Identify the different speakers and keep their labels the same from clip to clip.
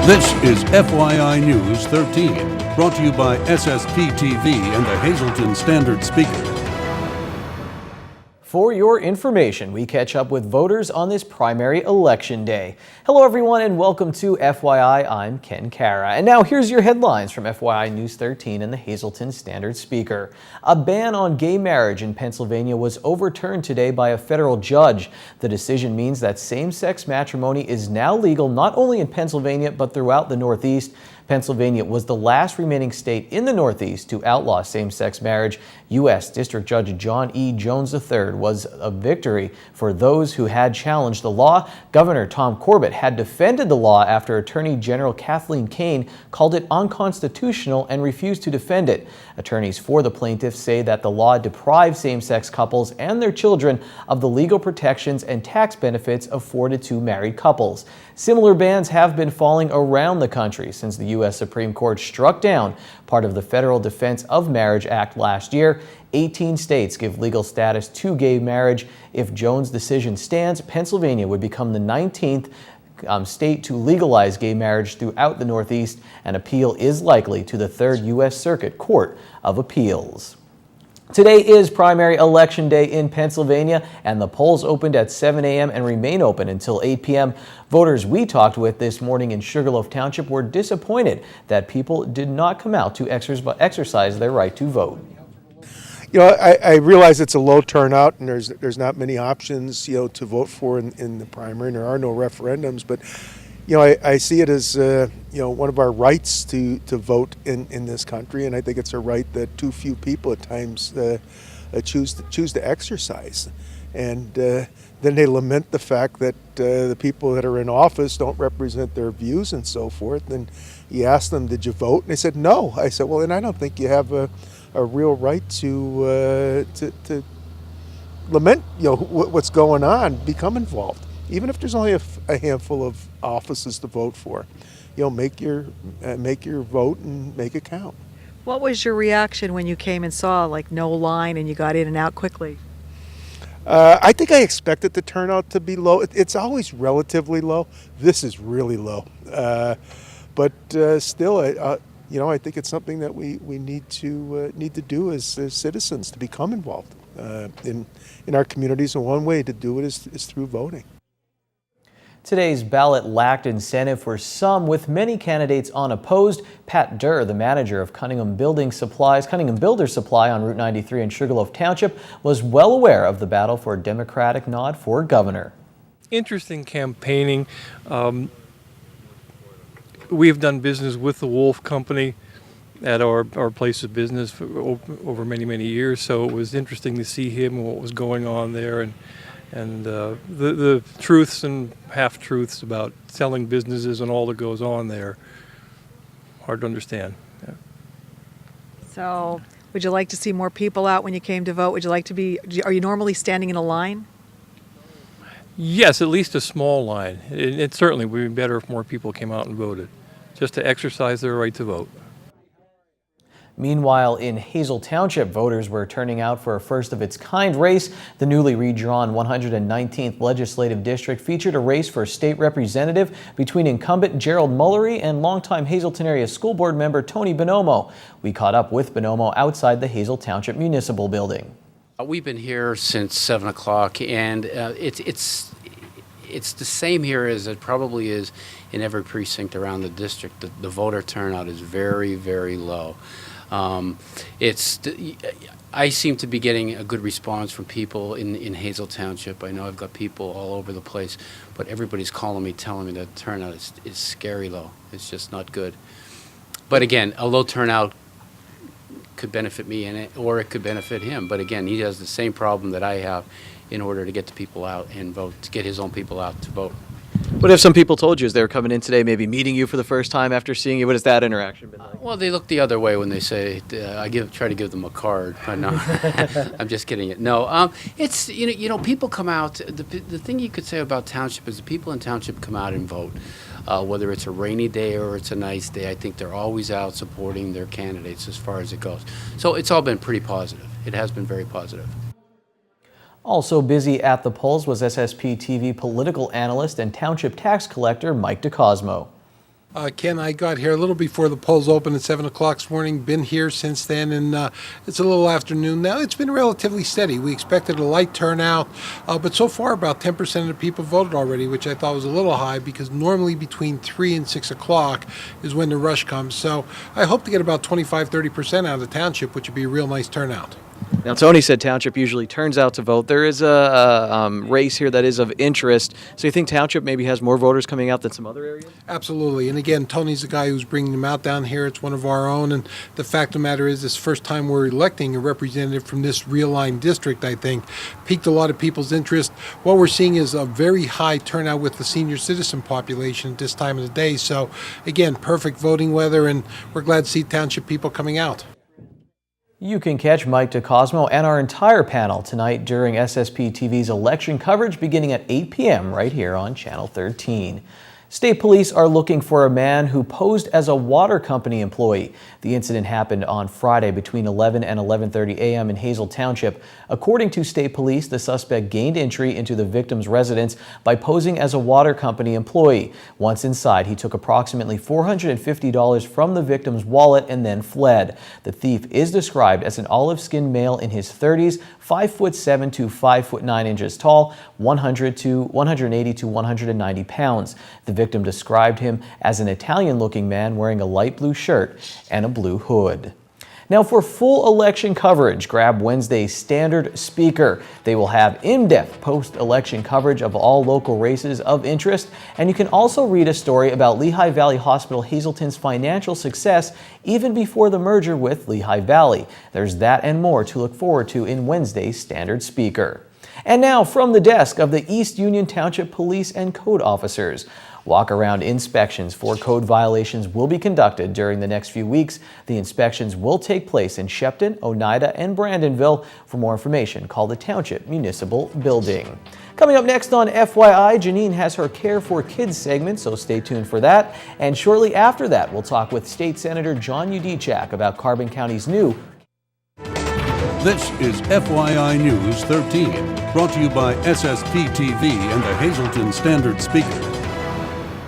Speaker 1: This is FYI News 13, brought to you by SSPTV and the Hazleton Standard Speaker.
Speaker 2: For your information, we catch up with voters on this primary election day. Hello everyone and welcome to FYI. I'm Ken Kara. And now here's your headlines from FYI News 13 and the Hazleton Standard Speaker. A ban on gay marriage in Pennsylvania was overturned today by a federal judge. The decision means that same-sex matrimony is now legal not only in Pennsylvania but throughout the Northeast. Pennsylvania was the last remaining state in the Northeast to outlaw same-sex marriage. U.S. District Judge John E. Jones III was a victory for those who had challenged the law. Governor Tom Corbett had defended the law after Attorney General Kathleen Kane called it unconstitutional and refused to defend it. Attorneys for the plaintiffs say that the law deprives same-sex couples and their children of the legal protections and tax benefits afforded to married couples. Similar bans have been falling around the country since the U.S. Supreme Court struck down part of the Federal Defense of Marriage Act last year. 18 states give legal status to gay marriage. If Jones' decision stands, Pennsylvania would become the 19th state to legalize gay marriage throughout the Northeast. An appeal is likely to the 3rd U.S. Circuit Court of Appeals. Today is primary election day in Pennsylvania, and the polls opened at 7 a.m. and remain open until 8 p.m. Voters we talked with this morning in Sugarloaf Township were disappointed that people did not come out to exercise their right to vote.
Speaker 3: You know, I realize it's a low turnout and there's not many options, you know, to vote for in the primary, and there are no referendums, but you know, I see it as, you know, one of our rights to vote in this country, and I think it's a right that too few people at times choose to exercise. And then they lament the fact that the people that are in office don't represent their views and so forth. And you ask them, did you vote? And they said, no. I said, well, then I don't think you have a real right to lament, you know, what's going on, become involved. Even if there's only a handful of offices to vote for, you know, make your vote and make it count.
Speaker 4: What was your reaction when you came and saw like no line and you got in and out quickly?
Speaker 3: I think I expected the turnout to be low. It's always relatively low. This is really low, but still, you know, I think it's something that we need to do as citizens to become involved in our communities. And one way to do it is through voting.
Speaker 2: Today's ballot lacked incentive for some, with many candidates unopposed. Pat Durr, the manager of Cunningham Builder Supply on Route 93 in Sugarloaf Township, was well aware of the battle for a Democratic nod for governor.
Speaker 5: Interesting campaigning. We have done business with the Wolf Company at our place of business for over many years, so it was interesting to see him and what was going on there, and the truths and half-truths about selling businesses and all that goes on there. Hard to understand. Yeah.
Speaker 4: So would you like to see more people out when you came to vote? Would you like to be, are you normally standing in a line?
Speaker 5: Yes, at least a small line. It certainly would be better if more people came out and voted, just to exercise their right to vote.
Speaker 2: Meanwhile, in Hazel Township, voters were turning out for a first-of-its-kind race. The newly redrawn 119th Legislative District featured a race for state representative between incumbent Gerald Mullery and longtime Hazleton Area School Board member Tony Bonomo. We caught up with Bonomo outside the Hazel Township Municipal Building.
Speaker 6: We've been here since 7 o'clock, and it's the same here as it probably is in every precinct around the district. The voter turnout is very low. I seem to be getting a good response from people in Hazel Township. I know I've got people all over the place, but everybody's calling me, telling me that the turnout is scary low. It's just not good. But again, a low turnout could benefit me or it could benefit him. But again, he has the same problem that I have in order to get the people out and vote, to get his own people out to vote.
Speaker 2: What if some people told you as they were coming in today, maybe meeting you for the first time after seeing you? What has that interaction been like?
Speaker 6: Well, they look the other way when they say, I try to give them a card, but no, I'm just kidding. No, it's, you know, people come out. The thing you could say about Township is the people in Township come out and vote. Whether it's a rainy day or it's a nice day, I think they're always out supporting their candidates as far as it goes. So it's all been pretty positive. It has been very positive.
Speaker 2: Also busy at the polls was SSPTV political analyst and township tax collector Mike DeCosmo.
Speaker 7: Ken, I got here a little before the polls opened at 7 o'clock this morning. Been here since then, and it's a little afternoon now. It's been relatively steady. We expected a light turnout, but so far about 10% of the people voted already, which I thought was a little high because normally between 3 and 6 o'clock is when the rush comes. So I hope to get about 25-30% out of the township, which would be a real nice turnout.
Speaker 2: Now, Tony said Township usually turns out to vote. There is a race here that is of interest. So you think Township maybe has more voters coming out than some other areas?
Speaker 7: Absolutely. And again, Tony's the guy who's bringing them out down here. It's one of our own. And the fact of the matter is, this first time we're electing a representative from this realigned district, I think, piqued a lot of people's interest. What we're seeing is a very high turnout with the senior citizen population at this time of the day. So, again, perfect voting weather, and we're glad to see Township people coming out.
Speaker 2: You can catch Mike DeCosmo and our entire panel tonight during SSPTV's election coverage beginning at 8 p.m. right here on Channel 13. State police are looking for a man who posed as a water company employee. The incident happened on Friday between 11 and 11:30 a.m. in Hazel Township. According to state police, the suspect gained entry into the victim's residence by posing as a water company employee. Once inside, he took approximately $450 from the victim's wallet and then fled. The thief is described as an olive-skinned male in his 30s, 5'7" to 5'9" tall, 180 to 190 pounds. The victim described him as an Italian-looking man wearing a light blue shirt and a blue hood. Now, for full election coverage, grab Wednesday's Standard Speaker. They will have in-depth post-election coverage of all local races of interest, and you can also read a story about Lehigh Valley Hospital Hazelton's financial success even before the merger with Lehigh Valley. There's that and more to look forward to in Wednesday's Standard Speaker. And now, from the desk of the East Union Township Police and Code Officers. Walk-around inspections for code violations will be conducted during the next few weeks. The inspections will take place in Shepton, Oneida, and Brandonville. For more information, call the Township Municipal Building. Coming up next on FYI, Janine has her Care for Kids segment, so stay tuned for that. And shortly after that, we'll talk with State Senator John Udechak about Carbon County's new
Speaker 1: This is FYI News 13, brought to you by SSPTV and the Hazelton Standard Speaker.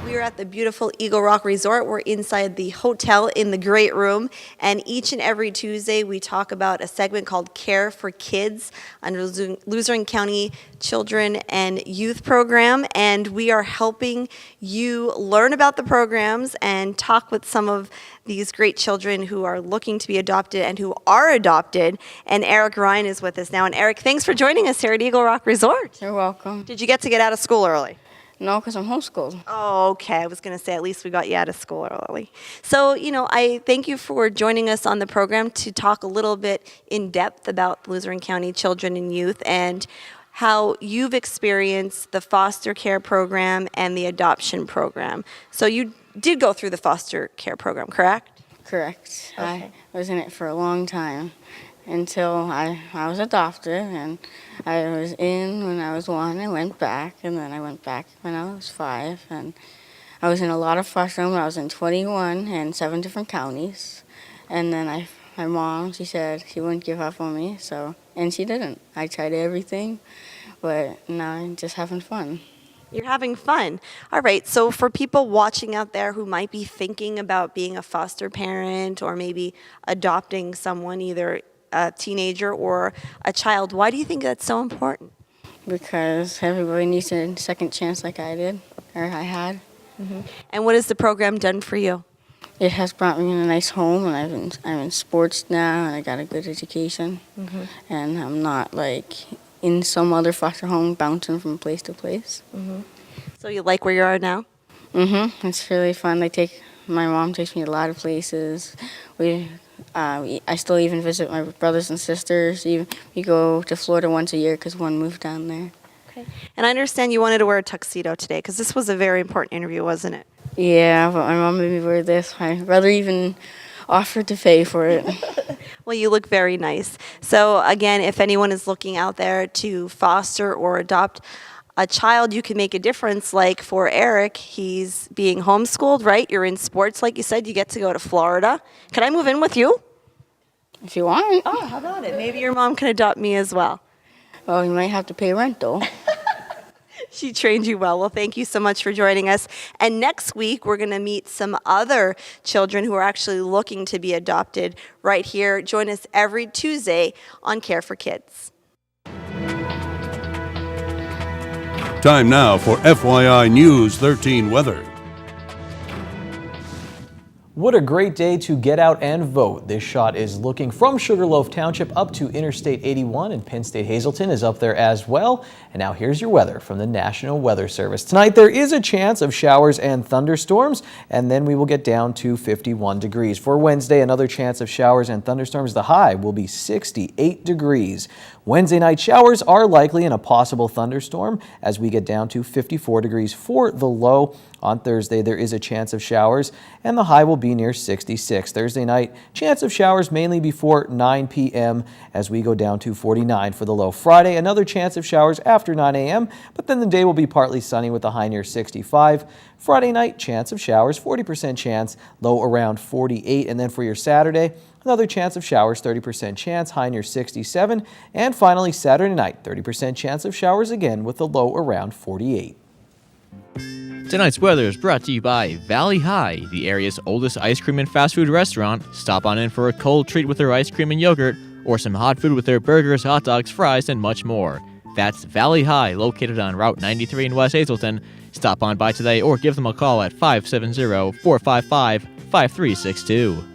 Speaker 8: We are at the beautiful Eagle Rock Resort. We're inside the hotel in the great room, and each and every Tuesday we talk about a segment called Care for Kids under Luzerne County Children and Youth Program, and we are helping you learn about the programs and talk with some of these great children who are looking to be adopted and who are adopted. And Eric Ryan is with us now. And Eric, thanks for joining us here at Eagle Rock Resort.
Speaker 9: You're welcome.
Speaker 8: Did you get to get out of school early?
Speaker 9: No, because I'm homeschooled.
Speaker 8: Oh, okay. I was going to say at least we got you out of school early. So, I thank you for joining us on the program to talk a little bit in depth about Luzerne County Children and Youth and how you've experienced the foster care program and the adoption program. So you did go through the foster care program, correct?
Speaker 9: Correct.
Speaker 8: Okay.
Speaker 9: I was in it for a long time until I was adopted, and I was in when I was 1. I went back, and then I went back when I was 5. And I was in a lot of foster homes. I was in 21 and 7 different counties. And then my mom, she said she wouldn't give up on me, and she didn't. I tried everything, but now I'm just having fun.
Speaker 8: You're having fun. All right. So for people watching out there who might be thinking about being a foster parent or maybe adopting someone, either a teenager or a child, why do you think that's so important?
Speaker 9: Because everybody needs a second chance like I did, or I had.
Speaker 8: Mm-hmm. And what has the program done for you?
Speaker 9: It has brought me in a nice home, and I'm in sports now, and I got a good education. Mm-hmm. And I'm not like in some other foster home bouncing from place to place.
Speaker 8: Mm-hmm. So you like where you are now?
Speaker 9: Mm-hmm. It's really fun. My mom takes me a lot of places. I still even visit my brothers and sisters. We go to Florida once a year because one moved down there.
Speaker 8: Okay. And I understand you wanted to wear a tuxedo today because this was a very important interview, wasn't it?
Speaker 9: Yeah, but my mom made me wear this. My brother even offered to pay for it.
Speaker 8: Well, you look very nice. So again, if anyone is looking out there to foster or adopt a child, you can make a difference. Like for Eric, he's being homeschooled, right? You're in sports, like you said. You get to go to Florida. Can I move in with you?
Speaker 9: If you want.
Speaker 8: Oh, how about it? Maybe your mom can adopt me as well.
Speaker 9: Well, you might have to pay rent, though.
Speaker 8: She trained you well. Well, thank you so much for joining us. And next week, we're going to meet some other children who are actually looking to be adopted right here. Join us every Tuesday on Care for Kids.
Speaker 1: Time now for FYI News 13 weather.
Speaker 2: What a great day to get out and vote. This shot is looking from Sugarloaf Township up to Interstate 81, and Penn State Hazleton is up there as well. And now here's your weather from the National Weather Service. Tonight there is a chance of showers and thunderstorms, and then we will get down to 51 degrees. For Wednesday, another chance of showers and thunderstorms. The high will be 68 degrees. Wednesday night showers are likely and a possible thunderstorm as we get down to 54 degrees for the low. On Thursday, there is a chance of showers, and the high will be near 66. Thursday night, chance of showers mainly before 9 p.m. as we go down to 49 for the low. Friday, another chance of showers after 9 a.m., but then the day will be partly sunny with a high near 65. Friday night, chance of showers, 40% chance, low around 48. And then for your Saturday, another chance of showers, 30% chance, high near 67. And finally, Saturday night, 30% chance of showers again with a low around 48.
Speaker 10: Tonight's weather is brought to you by Valley High, the area's oldest ice cream and fast food restaurant. Stop on in for a cold treat with their ice cream and yogurt, or some hot food with their burgers, hot dogs, fries, and much more. That's Valley High, located on Route 93 in West Hazleton. Stop on by today or give them a call at 570-455-5362.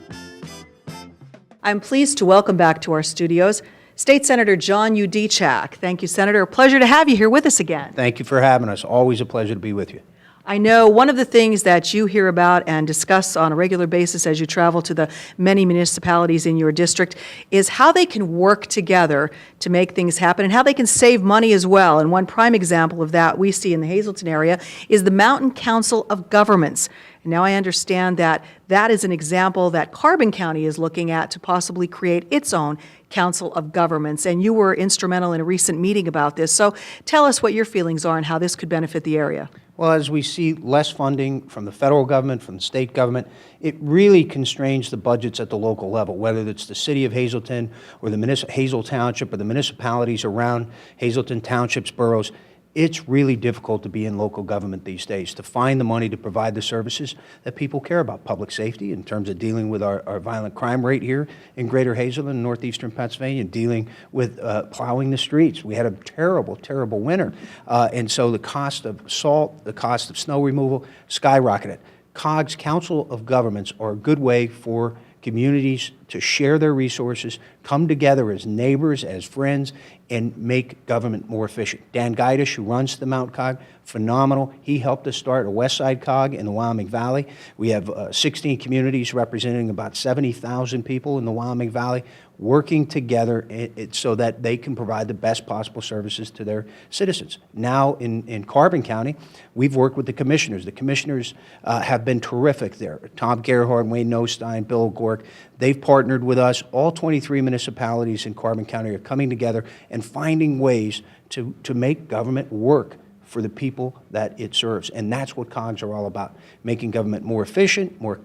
Speaker 4: I'm pleased to welcome back to our studios State Senator John Udechak. Thank you, Senator. A pleasure to have you here with us again.
Speaker 11: Thank you for having us. Always a pleasure to be with you.
Speaker 4: I know one of the things that you hear about and discuss on a regular basis as you travel to the many municipalities in your district is how they can work together to make things happen and how they can save money as well. And one prime example of that we see in the Hazleton area is the Mountain Council of Governments. And now I understand that that is an example that Carbon County is looking at to possibly create its own Council of Governments. And you were instrumental in a recent meeting about this. So tell us what your feelings are and how this could benefit the area.
Speaker 11: Well, as we see less funding from the federal government, from the state government, it really constrains the budgets at the local level, whether it's the city of Hazleton or the Hazel Township or the municipalities around Hazleton Townships, boroughs. It's really difficult to be in local government these days, to find the money to provide the services that people care about. Public safety in terms of dealing with our violent crime rate here in Greater Hazleton, northeastern Pennsylvania, dealing with plowing the streets. We had a terrible, terrible winter. And so the cost of salt, the cost of snow removal skyrocketed. COGS, Council of Governments, are a good way for communities to share their resources, come together as neighbors, as friends, and make government more efficient. Dan Guydish, who runs the Mount COG, phenomenal. He helped us start a West Side COG in the Wyoming Valley. We have 16 communities representing about 70,000 people in the Wyoming Valley working together so that they can provide the best possible services to their citizens. Now in Carbon County, we've worked with the commissioners. The commissioners have been terrific there. Tom Gerhardt, Wayne Nostein, Bill Gork, they've partnered with us. All 23 municipalities in Carbon County are coming together and finding ways to make government work for the people that it serves. And that's what COGS are all about, making government more efficient, more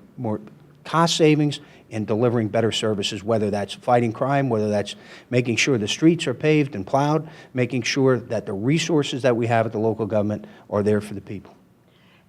Speaker 11: cost savings, and delivering better services, whether that's fighting crime, whether that's making sure the streets are paved and plowed, making sure that the resources that we have at the local government are there for the people.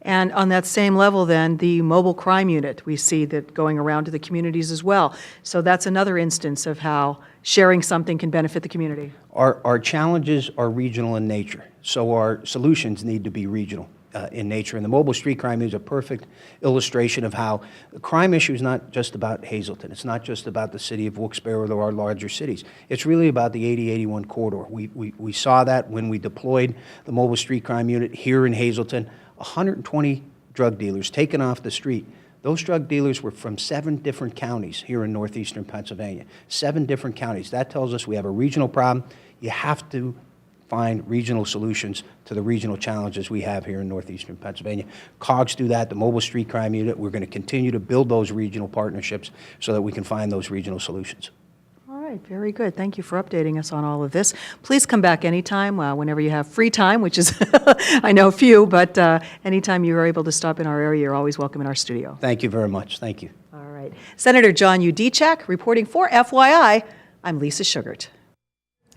Speaker 4: And on that same level then, the mobile crime unit, we see that going around to the communities as well. So that's another instance of how sharing something can benefit the community.
Speaker 11: Our challenges are regional in nature, so our solutions need to be regional in nature. And the mobile street crime is a perfect illustration of how the crime issue is not just about Hazleton. It's not just about the city of Wilkes-Barre or our larger cities. It's really about the 80-81 corridor. We saw that when we deployed the mobile street crime unit here in Hazleton. 120 drug dealers taken off the street. Those drug dealers were from 7 different counties here in northeastern Pennsylvania. 7 different counties. That tells us we have a regional problem. You have to find regional solutions to the regional challenges we have here in northeastern Pennsylvania. COGS do that, the mobile street crime unit. We're going to continue to build those regional partnerships so that we can find those regional solutions.
Speaker 4: All right, very good. Thank you for updating us on all of this. Please come back anytime, whenever you have free time, which is, I know, few, but anytime you are able to stop in our area, you're always welcome in our studio.
Speaker 11: Thank you very much. Thank you.
Speaker 4: All right. Senator John Udechak reporting for FYI. I'm Lisa Sugart.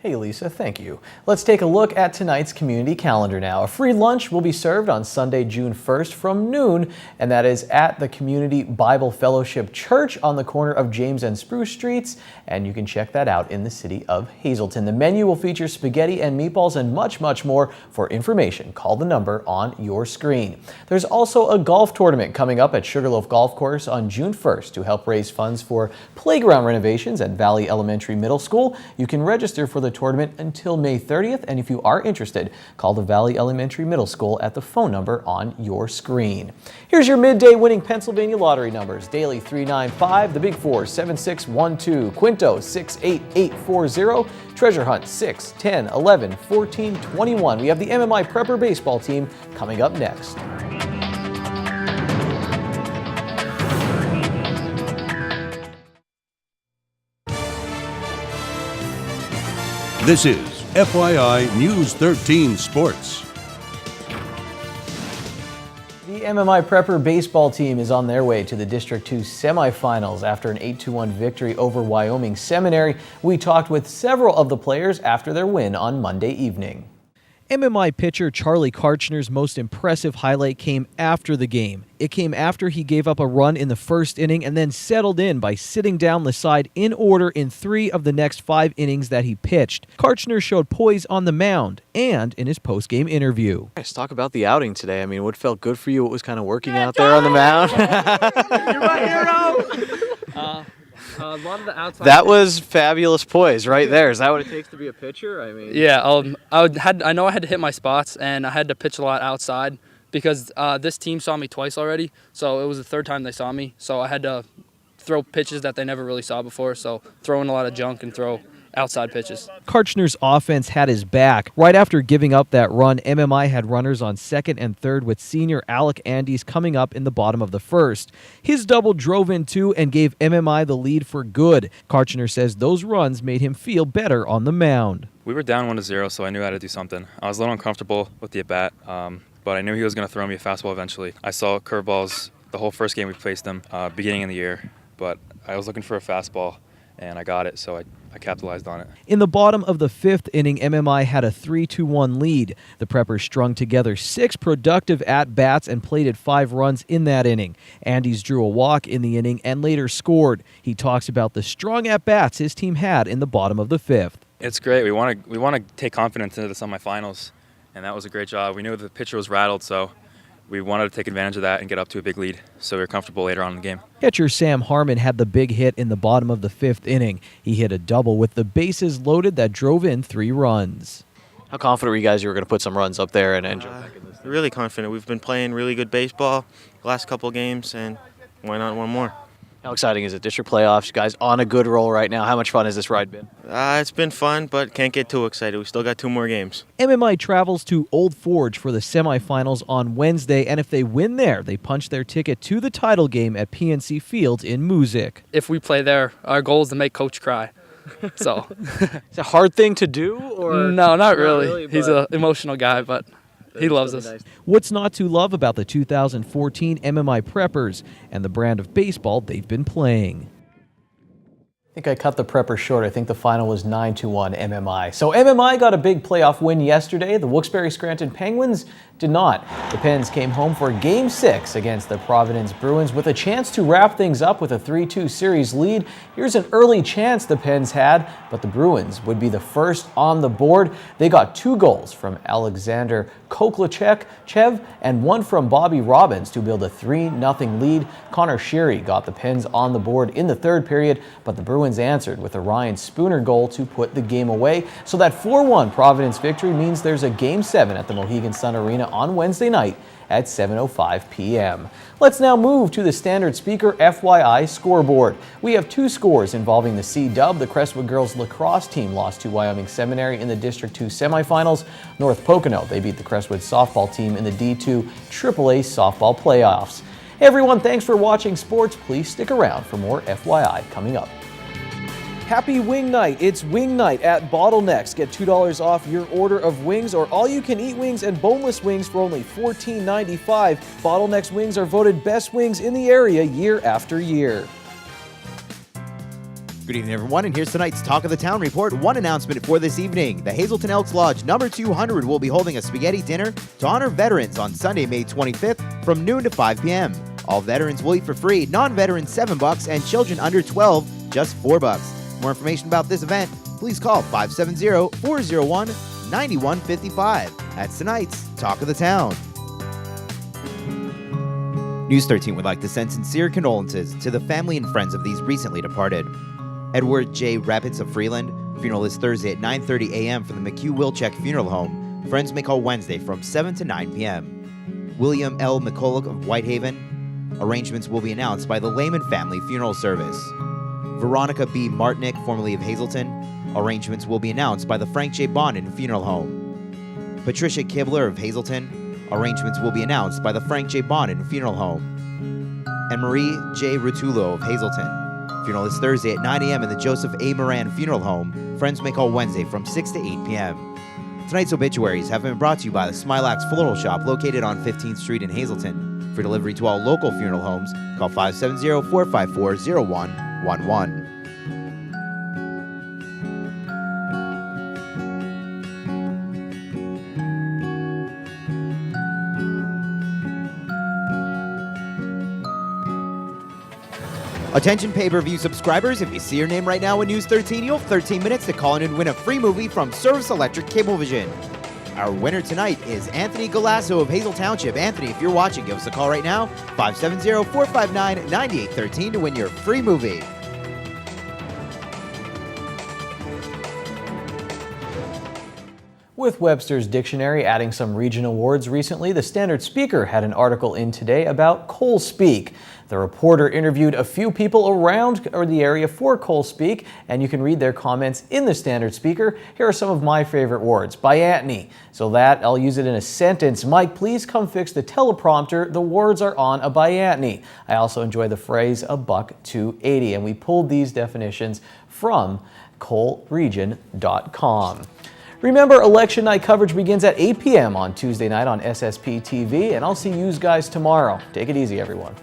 Speaker 2: Hey Lisa, thank you. Let's take a look at tonight's community calendar now. A free lunch will be served on Sunday, June 1st from noon, and that is at the Community Bible Fellowship Church on the corner of James and Spruce Streets, and you can check that out in the city of Hazleton. The menu will feature spaghetti and meatballs and much, much more. For information, call the number on your screen. There's also a golf tournament coming up at Sugarloaf Golf Course on June 1st to help raise funds for playground renovations at Valley Elementary Middle School. You can register for the tournament until May 30th, and if you are interested, call the Valley Elementary Middle School at the phone number on your screen. Here's your midday winning Pennsylvania lottery numbers. Daily 395, the Big Four 7612, Quinto 68840, Treasure Hunt 6, 10, 11, 14, 21. We have the MMI Prepper baseball team coming up next.
Speaker 1: This is FYI News 13 Sports.
Speaker 2: The MMI Prepper baseball team is on their way to the District 2 semifinals after an 8-1 victory over Wyoming Seminary. We talked with several of the players after their win on Monday evening. MMI pitcher Charlie Karchner's most impressive highlight came after the game. It came after he gave up a run in the first inning and then settled in by sitting down the side in order in 3 of the next 5 innings that he pitched. Karchner showed poise on the mound and in his post-game interview. Let's talk about the outing today. I mean, what felt good for you? What was kind of working out there on the mound?
Speaker 12: You're my hero! A lot of the outside.
Speaker 2: That was fabulous poise right there. Is that what it takes to be a pitcher? I mean,
Speaker 12: Yeah, I know I had to hit my spots, and I had to pitch a lot outside because this team saw me twice already. So it was the third time they saw me. So I had to throw pitches that they never really saw before. So throw in a lot of junk and throw outside pitches.
Speaker 2: Karchner's offense had his back. Right after giving up that run, MMI had runners on second and third with senior Alec Andes coming up in the bottom of the first. His double drove in 2 and gave MMI the lead for good. Karchner says those runs made him feel better on the mound.
Speaker 13: We were down 1-0, so I knew I had to do something. I was a little uncomfortable with the at-bat, but I knew he was going to throw me a fastball eventually. I saw curveballs the whole first game we placed them, beginning of the year, but I was looking for a fastball, and I got it, so I capitalized on it. In the bottom of the 5th inning, MMI had a 3-1 lead. The Preppers strung together 6 productive at-bats and plated 5 runs in that inning. Andes drew a walk in the inning and later scored. He talks about the strong at-bats his team had in the bottom of the 5th. It's great. We want to take confidence into the semifinals, and that was a great job. We knew the pitcher was rattled, so we wanted to take advantage of that and get up to a big lead, so we were comfortable later on in the game. Catcher Sam Harmon had the big hit in the bottom of the 5th inning. He hit a double with the bases loaded that drove in 3 runs. How confident were you guys you were going to put some runs up there and jump back in this?
Speaker 14: Really confident. We've been playing really good baseball the last couple games, and why not one more?
Speaker 2: How exciting is it? District playoffs, you guys on a good roll right now. How much fun has this ride been?
Speaker 14: It's been fun, but can't get too excited. We still got 2 more games.
Speaker 2: MMI travels to Old Forge for the semifinals on Wednesday, and if they win there, they punch their ticket to the title game at PNC Field in Moosic.
Speaker 12: If we play there, our goal is to make Coach cry. So
Speaker 2: It's a hard thing to do, or
Speaker 12: no, not really. He's an emotional guy, but he loves us.
Speaker 2: Nice. What's not to love about the 2014 MMI Preppers and the brand of baseball they've been playing? I think I cut the Preppers short. I think the final was 9-1 MMI. So MMI got a big playoff win yesterday. The Wilkes-Barre Scranton Penguins did not. The Pens came home for Game 6 against the Providence Bruins with a chance to wrap things up with a 3-2 series lead. Here's an early chance the Pens had, but the Bruins would be the first on the board. They got 2 goals from Alexander Koklachev and 1 from Bobby Robbins to build a 3-0 lead. Connor Sheary got the Pens on the board in the 3rd period, but the Bruins answered with a Ryan Spooner goal to put the game away. So that 4-1 Providence victory means there's a Game 7 at the Mohegan Sun Arena on Wednesday night at 7:05 p.m. Let's now move to the Standard Speaker FYI scoreboard. We have 2 scores involving the C-Dub. The Crestwood girls lacrosse team lost to Wyoming Seminary in the District 2 semifinals. North Pocono, they beat the Crestwood softball team in the D2 AAA softball playoffs. Hey everyone, thanks for watching sports. Please stick around for more FYI coming up. Happy Wing Night. It's Wing Night at Bottlenecks. Get $2 off your order of wings or all-you-can-eat wings and boneless wings for only $14.95. Bottlenecks wings are voted best wings in the area year after year.
Speaker 15: Good evening, everyone, and here's tonight's Talk of the Town report. One announcement for this evening. The Hazelton Elks Lodge number 200 will be holding a spaghetti dinner to honor veterans on Sunday, May 25th from noon to 5 p.m. All veterans will eat for free, non-veterans $7, and children under 12 just $4. More information about this event, please call 570-401-9155. That's tonight's Talk of the Town. News 13 would like to send sincere condolences to the family and friends of these recently departed. Edward J. Rabbits of Freeland. Funeral is Thursday at 9:30 a.m. from the McHugh-Wilczek Funeral Home. Friends may call Wednesday from 7 to 9 p.m. William L. McCulloch of Whitehaven. Arrangements will be announced by the Lehman Family Funeral Service. Veronica B. Martinick, formerly of Hazelton. Arrangements will be announced by the Frank J. Bonin Funeral Home. Patricia Kibler of Hazelton. Arrangements will be announced by the Frank J. Bonin Funeral Home. And Marie J. Rutulo of Hazelton. Funeral is Thursday at 9 a.m. in the Joseph A. Moran Funeral Home. Friends may call Wednesday from 6 to 8 p.m. Tonight's obituaries have been brought to you by the Smilax Floral Shop located on 15th Street in Hazelton. For delivery to all local funeral homes, call 570-454-0111. Attention pay-per-view subscribers, if you see your name right now in News 13, you'll have 13 minutes to call in and win a free movie from Service Electric Cablevision. Our winner tonight is Anthony Galasso of Hazel Township. Anthony, if you're watching, give us a call right now, 570-459-9813 to win your free movie.
Speaker 2: With Webster's Dictionary adding some regional words recently, the Standard Speaker had an article in today about coal speak. The reporter interviewed a few people around the area for coal speak, and you can read their comments in the Standard Speaker. Here are some of my favorite words. Biatney. So that, I'll use it in a sentence. Mike, please come fix the teleprompter. The words are on a biatney. I also enjoy the phrase $1.280, and we pulled these definitions from coalregion.com. Remember, election night coverage begins at 8 p.m. on Tuesday night on SSPTV, and I'll see you guys tomorrow. Take it easy, everyone.